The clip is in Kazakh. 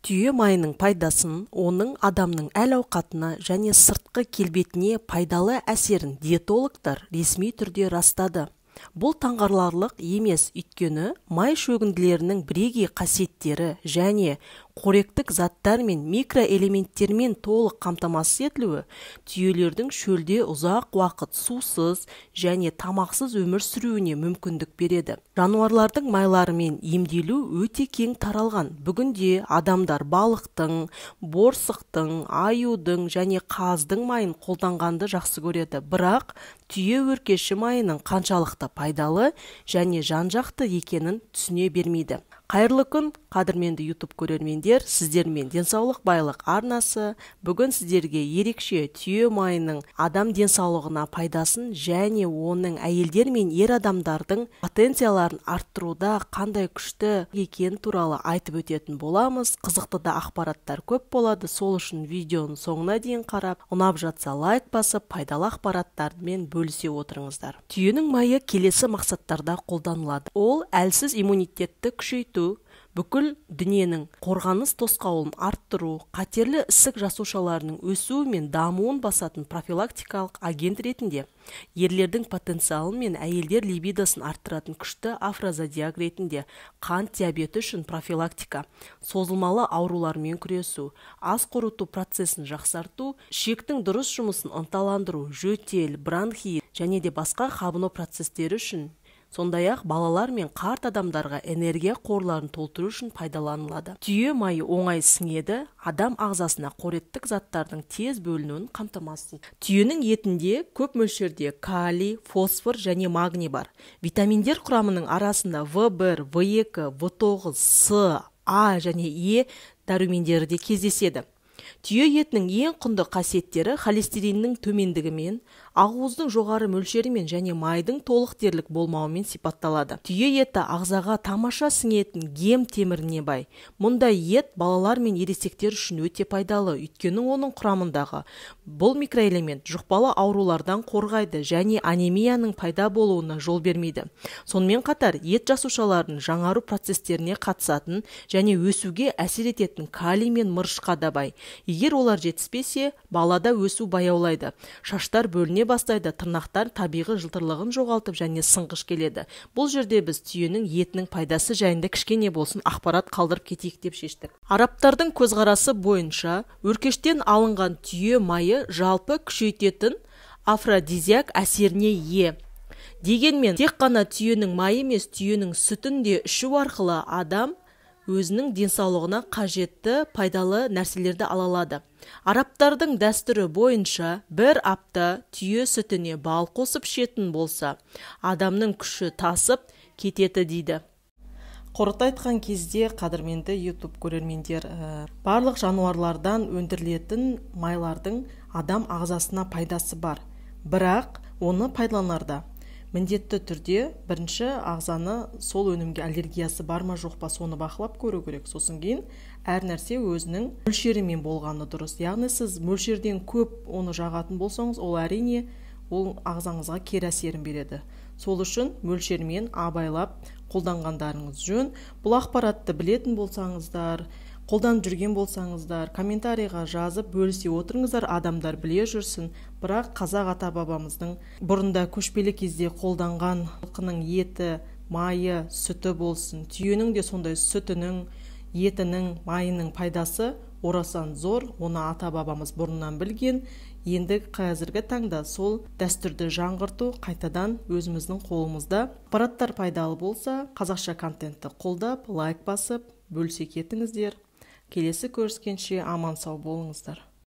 Түйе майының пайдасын, оның адамның әл-ауқатына және сыртқы келбетіне пайдалы әсерін диетологтар ресми түрде растады. Бұл таңғаларлық емес, өйткені май шөгінділерінің бірегей қасиеттері және қоректік заттар мен микроэлементтермен толық қамтамасыз етілуі түйелердің шөлде ұзақ уақыт сусыз және тамақсыз өмір сүруіне мүмкіндік береді. Жануарлардың майларымен емделу өте кең таралған. Бүгінде адамдар балықтың, борсықтың, аюдың және қаздың майын қолданғанды жақсы көреді. Бірақ түйе өркеші майының қаншалықты пайдалы және жан-жақты екенін түсіне бермейді. Қайырлы күн, қадірменді YouTube көрермендер, сіздермен денсаулық байлық арнасы бүгін сіздерге ерекше түйе майының адам денсаулығына пайдасын және оның әйелдер мен ер адамдардың потенцияларын арттыруда қандай күшті екені туралы айтып өтетін боламыз. Қызықты да ақпараттар көп болады, сол үшін видеоны соңына дейін қарап, ұнап жатса лайк басып, пайдалы ақпараттармен бөлісе отырыңыздар. Түйенің майы келесі мақсаттарда қолданылады. Ол әлсіз иммунитетті күшейту, бүкіл дүниенің қорғаныс тосқауылын арттыру, қатерлі ісік жасушаларының өсуі мен дамуын басатын профилактикалық агент ретінде, ерлердің потенциалы мен әйелдер либидосын арттыратын күшті афрозодиак ретінде, қант диабеті үшін профилактика, созылмалы аурулармен күресу, ас қорыту процесін жақсарту, ішектің дұрыс жұмысын ынталандыру, жөтел, бронхит және де басқа қабыну процестері үшін, сондай-ақ балалар мен қарт адамдарға энергия қорларын толтыру үшін пайдаланылады. Түйе майы оңай сіңеді, адам ағзасына қоректік заттардың тез бөлінуін қамтамасыз етеді. Түйенің етінде көп мөлшерде калий, фосфор және магний бар. Витаминдер құрамының арасында В1, В2, В9, С, А және Е дәрумендері де кездеседі. Түйе етінің ең құнды қасиеттері холестериннің төмендігімен, ақуыздың жоғары мөлшерімен және майдың толық дерлік болмауымен сипатталады. Түйе еті ағзаға тамаша сіңетін гем теміріне бай. Мұндай ет балалар мен ересектер үшін өте пайдалы, өйткені оның құрамындағы бұл микроэлемент жұқпалы аурулардан қорғайды және анемияның пайда болуына жол бермейді. Сонымен қатар ет жасушаларының жаңару процестеріне қатысатын және өсуге әсер ететін калий мен мырышқа да бай. Егер олар жетіспесе, балада өсу баяулайды. Шаштар бөліне бастайды, тырнақтар табиғи жылтырлығын жоғалтып және сынғыш келеді. Бұл жерде біз түйенің етінің пайдасы жайында кішкене болсын ақпарат қалдырып кетейік деп шештік. Арабтардың көзқарасы бойынша, өркештен алынған түйе майы жалпы күшейтетін афродизиак әсеріне ие. Дегенмен, тек қана түйенің майы емес, түйенің сүтін де ішу арқылы адам өзінің денсаулығына қажетті пайдалы нәрселерді ала алады. Арабтардың дәстүрі бойынша бір апта түйе сүтіне бал қосып ішетін болса, адамның күші тасып кетеді дейді. Қорыта айтқан кезде, қадірменді YouTube көрермендер, барлық жануарлардан өндірілетін майлардың адам ағзасына пайдасы бар. Бірақ оны пайдаланарда міндетті түрде бірінші ағзаны сол өнімге аллергиясы бар ма жоқ па соны бақылап көру керек. Сосын кейін әр нәрсе өзінің мөлшерімен болғаны дұрыс. Яғни сіз мөлшерден көп оны жағатын болсаңыз, ол әрине ол ағзаңызға кері әсерін береді. Сол үшін мөлшермен абайлап қолданғандарыңыз жөн. Бұл ақпаратты білетін болсаңыздар, қолданып жүрген болсаңыздар, комментарийға жазып бөлісе отырыңыздар, адамдар біле жүрсін. Бірақ қазақ ата-бабамыздың бұрында көшпелі кезде қолданған жылқының еті, майы, сүті болсын. Түйенің де сондай сүтінің, етінің, майының пайдасы орасан зор. Оны ата-бабамыз бұрыннан білген. Енді қазіргі таңда сол дәстүрді жаңғырту қайтадан өзіміздің қолымызда. Ақпараттар пайдалы болса, қазақша контентті қолдап, лайк басып, бөлісе кетіңіздер. Келесі көріскенше аман сау болыңыздар.